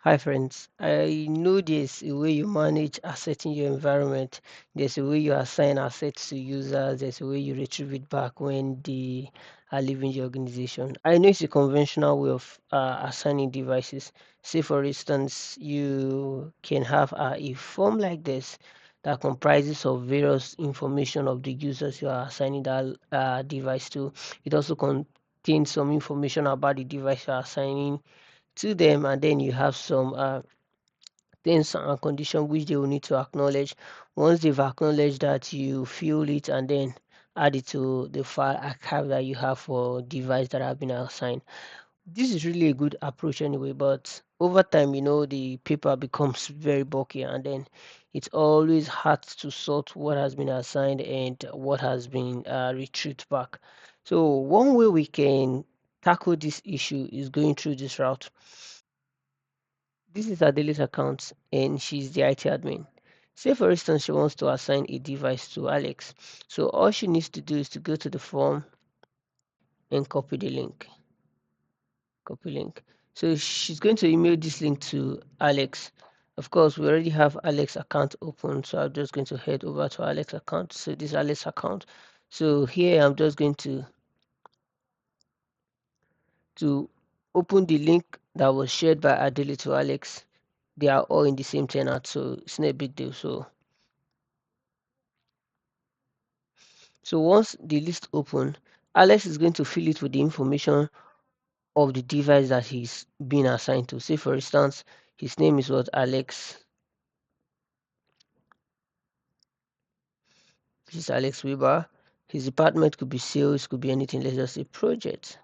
Hi friends, I know there's a way you manage assets in your environment. There's a way you assign assets to users. There's a way you retrieve it back when they are leaving the organization. I know it's a conventional way of assigning devices. Say for instance, you can have a form like this that comprises of various information of the users you are assigning that device to. It also contains some information about the device you are assigning to them, and then you have some terms and conditions which they will need to acknowledge. Once they've acknowledged that, you fill it and then add it to the file archive that you have for device that have been assigned. This is really a good approach anyway, but over time, the paper becomes very bulky, and then it's always hard to sort what has been assigned and what has been retrieved back. So one way we can tackle this issue is going through this route. This is Adele's account and she's the IT admin. Say for instance she wants to assign a device to Alex. So all she needs to do is to go to the form and copy the link. Copy link. So she's going to email this link to Alex. Of course, we already have Alex account open, so I'm just going to head over to Alex account. So this is Alex account. So here I'm just going to open the link that was shared by Adele to Alex. They are all in the same tenant, so it's not a big deal. So once the list open, Alex is going to fill it with the information of the device that he's been assigned to. Say for instance, his name is what Alex. This is Alex Weber. His department could be sales, could be anything. Let's just say project.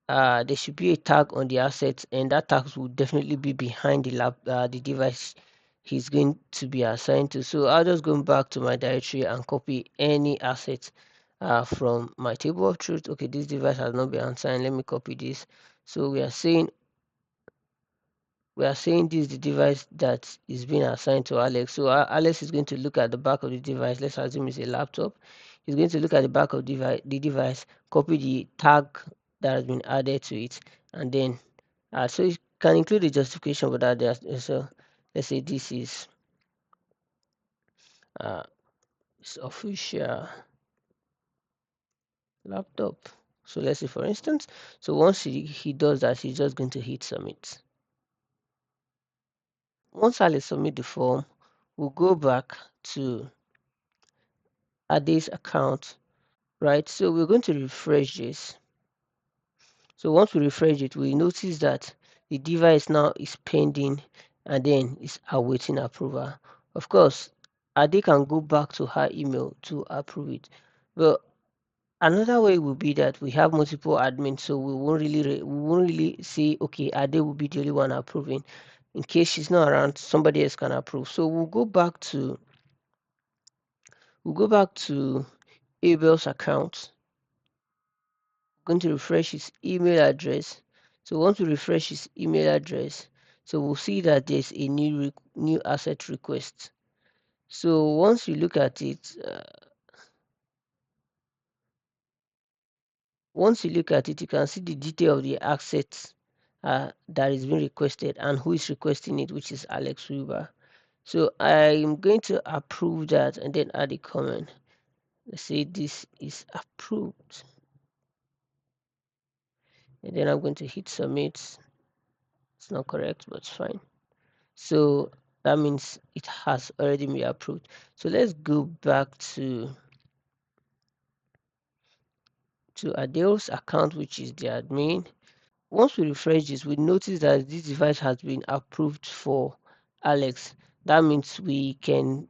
There should be a tag on the assets, and that tag will definitely be behind the device he's going to be assigned to. So I'll just go back to my directory and copy any asset from my table of truth. Okay, this device has not been assigned. Let me copy this. So we are saying this is the device that is being assigned to Alex. So Alex is going to look at the back of the device. Let's assume it's a laptop. He's going to look at the back of the device, copy the tag that has been added to it, and then so you can include the justification for that. So let's say this is uh, it's official laptop. So let's say for instance, so once he does that, he's just going to hit submit. Once Alex submit the form, we'll go back to Ade's account, right? So we're going to refresh this. So once we refresh it, we notice that the device now is pending and then is awaiting approval. Of course, Ade can go back to her email to approve it. But another way would be that we have multiple admins, so we won't really say, okay, Ade will be the only one approving. In case she's not around, somebody else can approve. So we'll go back to Abel's account. Going to refresh his email address. So once we refresh his email address, so we'll see that there's a new asset request. So once you look at it, you can see the detail of the asset that is being requested and who is requesting it, which is Alex Weber. So I'm going to approve that and then add a comment. Let's say this is approved, and then I'm going to hit submit. It's not correct, but it's fine. So that means it has already been approved. So let's go back to Adele's account, which is the admin. Once we refresh this, we notice that this device has been approved for Alex. That means we can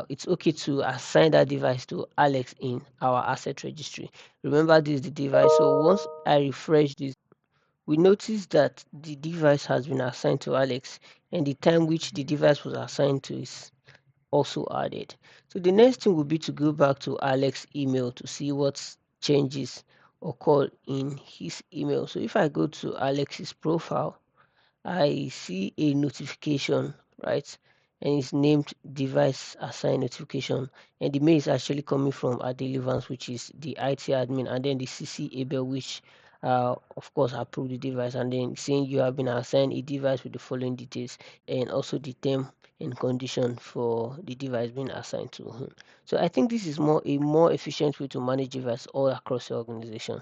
it's okay to assign that device to Alex in our asset registry. Remember, this is the device. So once I refresh this, we notice that the device has been assigned to Alex, and the time which the device was assigned to is also added. So the next thing would be to go back to Alex's email to see what changes occurred in his email. So if I go to Alex's profile, I see a notification, right? And it's named device assign notification. And the mail is actually coming from Adele Vance, which is the IT admin, and then the CC Abel, which of course, approve the device, and then saying you have been assigned a device with the following details and also the term and condition for the device being assigned to him. So I think this is a more efficient way to manage device all across your organization.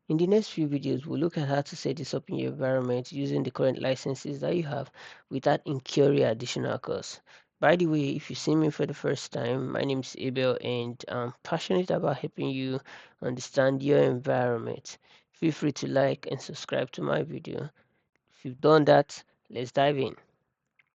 In the next few videos, we'll look at how to set this up in your environment using the current licenses that you have without incurring additional costs. By the way, if you see me for the first time, my name is Abel and I'm passionate about helping you understand your environment. Feel free to like and subscribe to my video. If you've done that, let's dive in.